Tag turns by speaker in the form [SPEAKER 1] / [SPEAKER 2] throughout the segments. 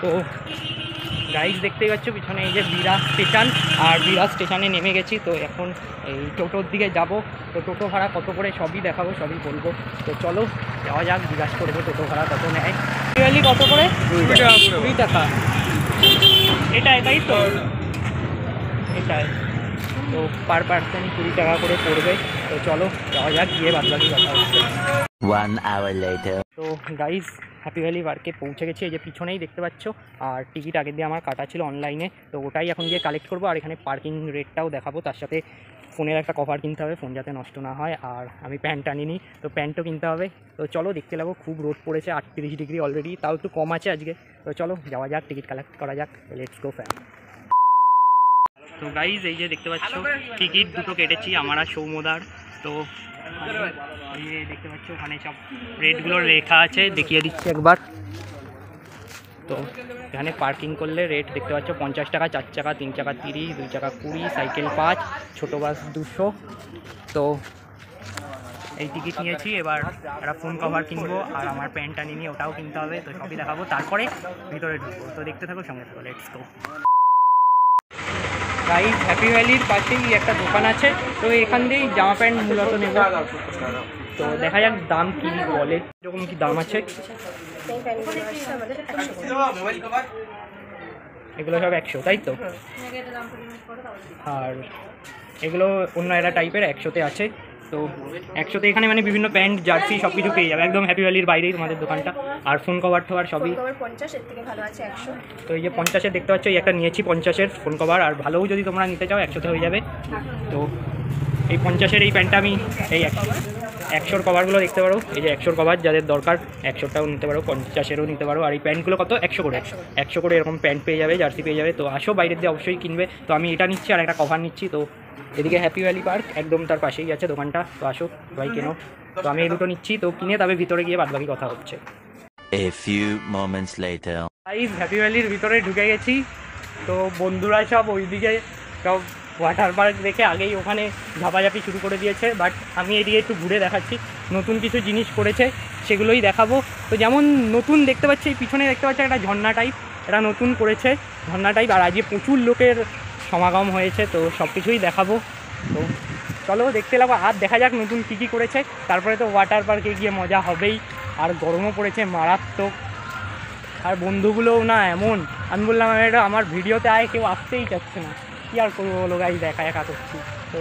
[SPEAKER 1] তো গাইজ দেখতে পাচ্ছ পিছনে এই যে বিরাজ স্টেশন, আর বিরাজ স্টেশনে নেমে গেছি। তো এখন এই টোটোর দিকে যাব। তো টোটো ভাড়া কত করে সবই দেখাবো, সবই বলবো। তো চলো যাওয়া যাক, জিজ্ঞাসা করবো টোটো ভাড়া কত নেয়। রিয়েলি কত করে? 20 টাকা। এটাই তাই তো, এটাই তো পার পার্সন 20 টাকা করে পড়বে। তো চলো যাওয়া যাক, গিয়ে বাদবাকি কথা হচ্ছে।
[SPEAKER 2] 1 hour later.
[SPEAKER 1] তো গাইজ হ্যাপি ভ্যালি পার্কে পৌঁছে গেছি, এই যে পিছনেই দেখতে পাচ্ছ। আর টিকিট আগে দিয়ে আমার কাটা ছিল অনলাইনে, তো ওটাই এখন গিয়ে কালেক্ট করবো। আর এখানে পার্কিং রেটটাও দেখাবো, তার সাথে ফোনের একটা কভার কিনতে হবে, ফোন যাতে নষ্ট না হয়। আর আমি প্যান্ট আনিনি, তো প্যান্টও কিনতে হবে। তো চলো দেখতে লাগবো। খুব রোদ পড়েছে, 38 ডিগ্রি অলরেডি, তাও একটু কম আছে আজকে। তো চলো যাওয়া যাক, টিকিট কালেক্ট করা যাক। Let's go fan. তো গাইজ এই যে দেখতে পাচ্ছ টিকিট দুটো কেটেছি আমার আর সৌমদার। তো এই যে দেখতে পাচ্ছ ওখানে সব রেটগুলো লেখা আছে, দেখিয়ে দিচ্ছি একবার। তো এখানে পার্কিং করলে রেট দেখতে পাচ্ছ 50 টাকা, 4 চাকা, 3 চাকা 30, 2 চাকা 20, সাইকেল 5, ছোটো বাস 200। তো এই টিকিট নিয়েছি, এবার একটা ফোন কভার কিনবো, আর আমার প্যান্টটা নিয়ে ওটাও কিনতে হবে। তো সবই দেখাবো, তারপরে ভিতরে ঢুকবো। তো দেখতে থাকো, সঙ্গে থাকো, লেটস গো। গাইজ হ্যাপি ভ্যালির পাশেই একটা দোকান আছে, তো এখান দিয়েই জামা প্যান্ট মূলত নেব। তো দেখা যাক দাম কি বলে, এরকম কি দাম আছে। এগুলো সব 100 তাই তো, আর এগুলো অন্য একটা টাইপের 100-তে আছে। তো 100-তে এখানে মানে বিভিন্ন প্যান্ট, জার্সি সব কিছু পেয়ে যাবে, একদম হ্যাপি ভ্যালির বাইরেই তোমাদের দোকানটা। আর ফোন কভার ঠোভার সবই
[SPEAKER 3] 50, এর থেকে ভালো আছে 100।
[SPEAKER 1] তো এই যে 50-এর দেখতে পাচ্ছ, এই একটা নিয়েছি 50-এর ফোন কভার, আর ভালোও যদি তোমরা নিতে চাও 100-তে হয়ে যাবে। তো এই 50-এর এই প্যান্টটা আমি এই 100-র কভারগুলো দেখতে পারো, এই যে 100-র কভার যাদের দরকার 100টাও নিতে পারো, 50-এরও নিতে পারো। আর এই প্যান্টগুলো কত? 100 করে, 100 করে এরকম প্যান্ট পেয়ে যাবে, জার্সি পেয়ে যাবে। তো আসো, বাইরের দিয়ে অবশ্যই কিনবে। তো আমি এটা নিচ্ছি আর একটা কভার নিচ্ছি। তো এদিকে হ্যাপি ভ্যালি পার্ক একদম তার পাশেই আছে দোকানটা। তো আসো ভাই কেনো। তো আমি এই দুটো নিচ্ছি, তো কিনে তবে ভিতরে গিয়ে বাদবাকি কথা হচ্ছে।
[SPEAKER 2] A few moments later.
[SPEAKER 1] Guys happy ভ্যালির ভিতরে ঢুকে গেছি। তো বন্ধুরা সব ওইদিকে সব ওয়াটার পার্ক দেখে আগেই ওখানে ঝাপাঝাপি শুরু করে দিয়েছে, বাট আমি এদিকে একটু ঘুরে দেখাচ্ছি। নতুন কিছু জিনিস করেছে, সেগুলোই দেখাবো। তো যেমন নতুন দেখতে পাচ্ছি, এই পিছনে দেখতে পাচ্ছি একটা ঝর্ণা টাইপ, এটা নতুন করেছে ঝর্ণা টাইপ। আর আজকে প্রচুর লোকের সমাগম হয়েছে, তো সব কিছুই দেখাবো। তো চলো দেখতে লাগবো, আর দেখা যাক নতুন কী কী করেছে। তারপরে তো ওয়াটার পার্কে গিয়ে মজা হবেই। আর গরমও পড়েছে মারাত্মক, আর বন্ধুগুলোও না এমন, আমি বললাম এটা আমার ভিডিওতে আয়, কেউ আসতেই চাচ্ছে না। কী আর করবো বলো গাইজ, একা একা করছি। তো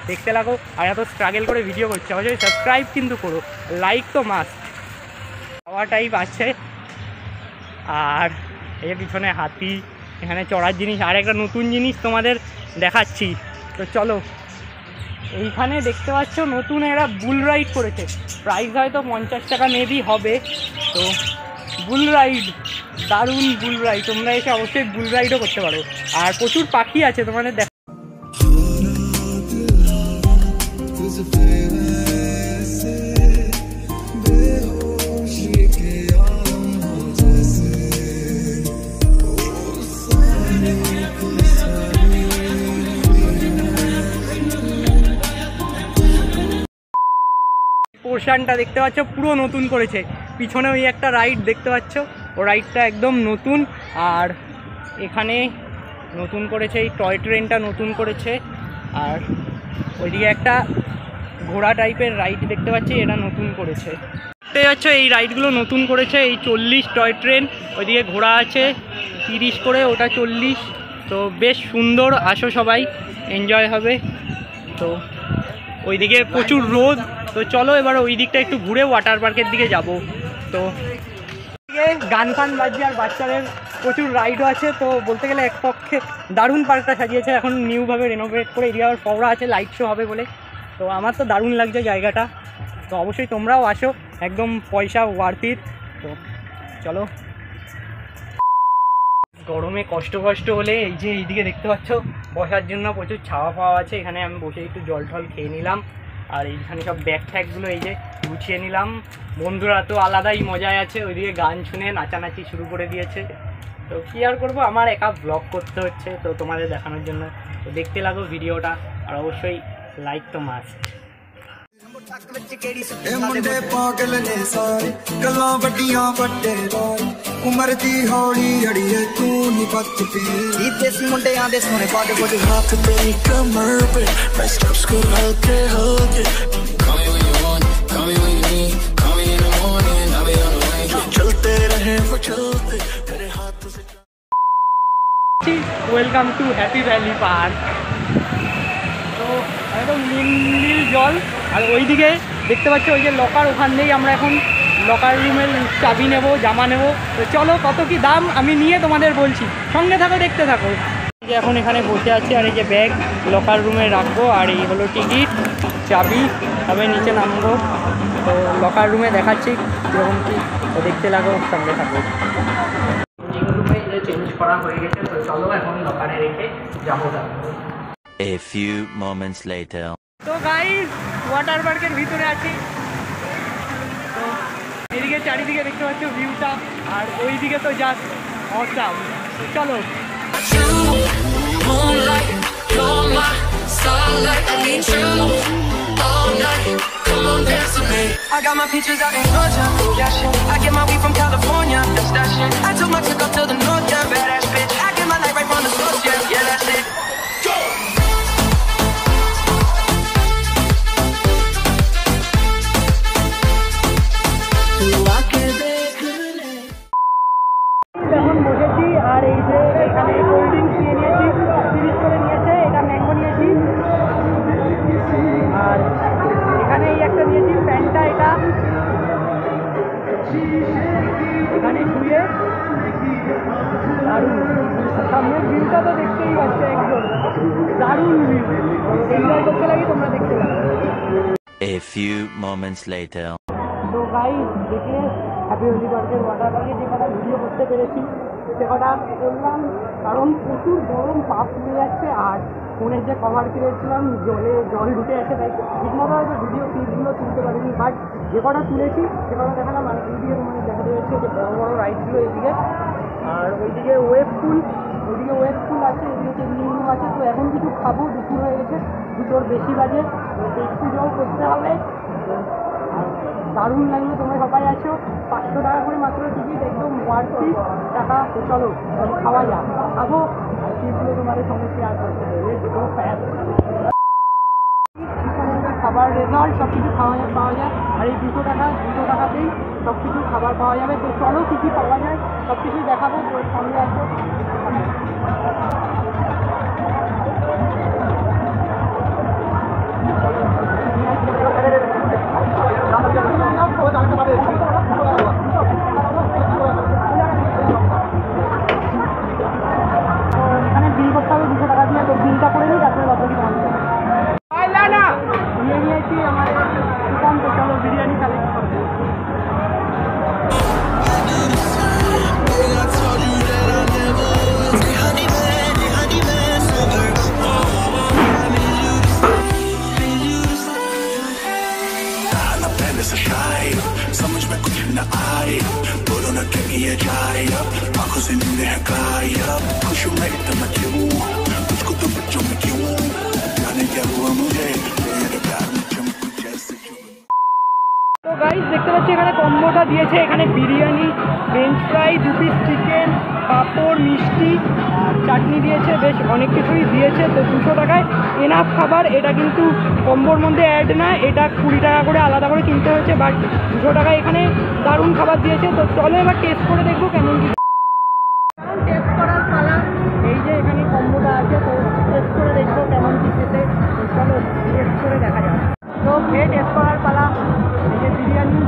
[SPEAKER 1] দেখতে লাগো, আর এত স্ট্রাগল করে ভিডিও করছে, অবশ্যই সাবস্ক্রাইব কিন্তু করো, লাইক তো মাস্ট। খাওয়া টাইপ আছে, আর এই পিছনে হাতি, এখানে চড়ার জিনিস। আর একটা নতুন জিনিস তোমাদের দেখাচ্ছি, তো চলো। এইখানে দেখতে পাচ্ছ নতুন একটা বুল রাইড করেছে, প্রাইস হয়তো 50 টাকা মেবি হবে। তো বুল রাইড, দারুণ বুল রাইড, তোমরা এসে অবশ্যই বুল রাইডও করতে পারো। আর প্রচুর পাখি আছে তোমাদের দেখ। পোর্শনটা দেখতে পাচ্ছ পুরো নতুন করেছে, পিছনে ওই একটা রাইড দেখতে পাচ্ছ, ও রাইডটা একদম নতুন। আর এখানে নতুন করেছে এই টয় ট্রেনটা নতুন করেছে। আর ওইদিকে একটা ঘোড়া টাইপের রাইড দেখতে পাচ্ছি, এটা নতুন করেছে। দেখতে পাচ্ছ এই রাইডগুলো নতুন করেছে, এই 40 টয় ট্রেন, ওইদিকে ঘোড়া আছে 30 করে, ওটা 40। তো বেশ সুন্দর, আসো সবাই, এনজয় হবে। তো ওইদিকে প্রচুর রোদ, তো চলো এবার ওই দিকটা একটু ঘুরে ওয়াটার পার্কের দিকে যাব। তো গান ফান বাজছে, আর বাচ্চাদের প্রচুর রাইডও আছে। তো বলতে গেলে এক পক্ষে দারুণ পার্কটা সাজিয়েছে, এখন নিউভাবে রেনোভেট করে। এদিকে আবার পওড়া আছে, লাইট শো হবে বলে। তো আমার তো দারুণ লাগছে জায়গাটা, তো অবশ্যই তোমরাও আসো, একদম পয়সা ওয়ার্থ ইট। তো চলো। গরমে কষ্ট হলে এই যে এইদিকে দেখতে পাচ্ছ বসার জন্য প্রচুর ছাওয়া পাওয়া আছে, এখানে আমি বসে একটু জল টল খেয়ে নিলাম। আর এইখানে সব ব্যাগ ট্যাগগুলো এই যে গুছিয়ে নিলাম। বন্ধুরা তো আলাদাই মজায় আছে, ওইদিকে গান শুনে নাচানাচি শুরু করে দিয়েছে। তো কী আর করবো, আমার একা ব্লগ করতে হচ্ছে তো তোমাদের দেখানোর জন্য। তো দেখতে লাগো ভিডিওটা, আর অবশ্যই লাইক তো মাস্ট। ਮੁੰਡੇ ਪਾਗਲ ਨੇ ਸਾਰੇ ਗੱਲਾਂ ਵੱਡੀਆਂ ਵੱਡੇ ਵਾਰ
[SPEAKER 4] ਉਮਰ ਦੀ ਹੌਲੀ ਅੜੀਏ ਤੂੰ ਨੀ ਬਚਦੀ ਦੇਸੀ ਮੁੰਡਿਆਂ ਦੇ ਸੋਹਣੇ ਪੱਗ ਕੁਝ ਹੱਥ ਤੇਰੀ ਕਮਰ पे मैं steps को हल्के हल्के call me when you want call me when you need call me in the morning I'll be on the way चलते रहे वो चलते मेरे हाथ से
[SPEAKER 1] welcome to happy valley park. তো একদম নীল জল, আর ওইদিকে দেখতে পাচ্ছি ওই যে লকার, ওখান দিয়েই আমরা এখন লকার রুমের চাবি নেব, জামা নেব। তো চলো কত কি দাম আমি নিয়ে তোমাদের বলছি, সঙ্গে থাকো, দেখতে থাকো। যে এখন এখানে বসে আছি, আর এই যে ব্যাগ লকার রুমে রাখবো, আর এই হলো টিকিট, চাবি, তবে নিচে নামবো। তো লকার রুমে দেখাচ্ছি যেরকম কি, তো দেখতে লাগো, সঙ্গে থাকো। রুমে যে চেঞ্জ করা হয়ে গেছে, তো চলো এখন লকারে রেখে যাবো।
[SPEAKER 2] A few moments later.
[SPEAKER 1] তো গাইস ওয়াটার পার্কের ভিতরে আছি। তো এদিকে চারিদিকে দেখতে পাচ্ছ ভিউটা, আর ওইদিকে তো জাস্ট অসাম। চলো।
[SPEAKER 5] I got my peaches out in Georgia, yeah shit. I get my weed from California, that's that shit. I took my chick up to the north, yeah, badass bitch. I get my light right from the source, yeah, yeah, that's it. Go!
[SPEAKER 1] এখন বসেছি, আর এই যে এখানে cold drinks নিয়ে নিয়েছি, 30 করে নিয়েছে, এটা ম্যাঙ্গো নিয়েছি, আর এখানে এই একটা নিয়েছি প্যান্টটা, এটা এখানে শুয়ে দারুণ। সামনের ভিউটা তো দেখতেই পাচ্ছে, একদম দারুণ ভিউ, এনজয় করতে লাগে, তোমরা দেখতে পাবে।
[SPEAKER 2] A few moments later.
[SPEAKER 1] তো গাইস দেখলে হ্যাপি ভ্যালি পার্কের ওয়াটার পার্কে যে কটা ভিডিও করতে পেরেছি সে কটা করলাম, কারণ প্রচুর গরম, পা ফুলে যাচ্ছে, আর ফোনের যে কভার কিনেছিলাম জল ঢুকে আছে, তাই ঠিকমতো হয়তো ভিডিও ক্লিপগুলো তুলতে পারিনি, বাট যে কটা তুলেছি সে কটা দেখালাম। আর এইদিকে তোমাদের দেখা যাচ্ছে যে বড় বড় রাইডগুলো এইদিকে, আর ওইদিকে ওয়েভ পুল আছে, এদিকে চেঞ্জিং রুম আছে। তো এখন কিছু খাবো, দুপুর হয়ে গেছে, দুটোর বেশি বাজে, একটু জল করতে হবে। দারুণ লাগলো, তোমরা সবাই আছো, 500 টাকা করে মাত্র টিকিট, একদম ওয়ার্থি টাকা। তো চলো খাওয়া যাক, খাবো, আর টিকিটগুলো তোমাদের সঙ্গে শেয়ার করতে হবে। খাবার রেজাল্ট সব কিছু পাওয়া যায়, আর এই 200 টাকাতেই সব কিছু খাবার পাওয়া যাবে। তো চলো কী কী পাওয়া যায় সব কিছুই দেখাবো, তোর সঙ্গে আসো। এখানে বিল করতে হবে 200 টাকা দিয়ে, তো বিলটা করে নিই, তারপরে বাকি নিয়ে নিয়েছি আমার দোকান। তো চলো বিরিয়ানি কালেক্ট করবো।
[SPEAKER 4] समझ में कुछ न आए, बोलो न कि ये जाए, आंखों से नींद है गायब, खुश हूँ मैं इतना क्यों, तुझको तो बच्चों में क्यों, जाने क्या हुआ मुझे, मेरे प्यार में चमक जैसे।
[SPEAKER 1] তো গাইস দেখতে পাচ্ছি এখানে কম্বোটা দিয়েছে, এখানে biryani, French fry, 2 piece chicken, পাঁপড়, মিষ্টি, আর চাটনি দিয়েছে, বেশ অনেক কিছুই দিয়েছে। তো 200 টাকায় এনাফ খাবার। এটা কিন্তু কম্বোর মধ্যে অ্যাড না, এটা 20 টাকা করে আলাদা করে কিনতে হয়েছে, বাট 200 টাকায় এখানে দারুণ খাবার দিয়েছে। তো চলো এবার টেস্ট করে দেখবো কেমন কি। টেস্ট করার পালা, এই যে এখানে কম্বোটা আছে, তো টেস্ট করে দেখবো কেমন কি খেতে। তো চলো টেস্ট করে দেখা যাক। তো খেয়ে টেস্ট করার পালা। এই যে বিরিয়ানি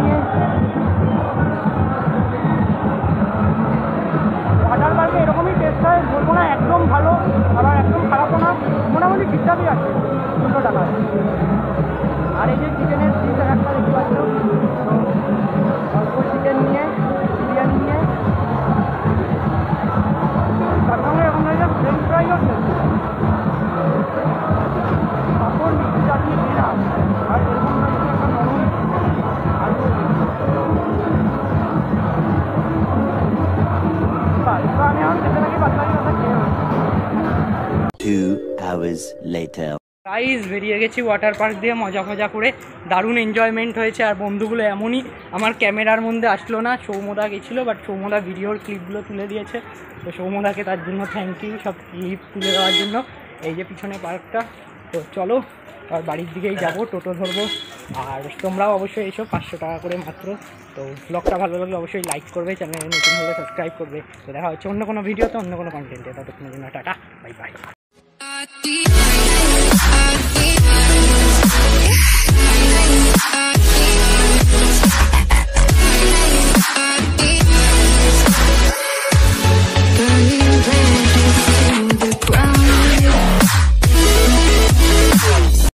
[SPEAKER 1] নিয়ে ওয়াটার পার্কে এরকমই টেস্ট হয়, বলবো না একদম ভালো, আবার একদম খারাপও না, মোটামুটি ঠিকঠাকই আছে 200 টাকায়। আর এই যে চিকেনের পিসের একটা দেখতে পাচ্ছ, অল্প চিকেন নিয়ে বিরিয়ানি নিয়ে, তার সঙ্গে এরকম ফ্রেঞ্চ ফ্রাইও খেয়েছে, পাঁপড়, মিষ্টি, চাটনি দিলাম, আর এরকম একটা নরম আলু।
[SPEAKER 2] 2 hours later.
[SPEAKER 1] গাইস বেরিয়ে গেছি ওয়াটার পার্ক দিয়ে মজা মজা করে, দারুণ এনজয়মেন্ট হয়েছে। আর বন্ধুগুলো এমনই, আমার ক্যামেরার মধ্যে আসলো না, সৌম্যদা গেছিলো, বাট সৌম্যদা ভিডিওর ক্লিপগুলো তুলে দিয়েছে। তো সৌম্যদাকে তার জন্য থ্যাংক ইউ, সব ক্লিপ তুলে দেওয়ার জন্য। এই যে পিছনে পার্কটা। তো চলো আর বাড়ির দিকেই যাব, টোটো ধরবো। আর তোমরাও অবশ্যই এসো, 500 টাকা করে মাত্র। তো ব্লগটা ভালো লাগলে অবশ্যই লাইক করবে, চ্যানেলে নতুন হলে সাবস্ক্রাইব করবে। তো দেখা হচ্ছে অন্য কোনো ভিডিওতে, অন্য কোনো কন্টেন্টে। ততক্ষণের জন্য টাটা, বাই বাই।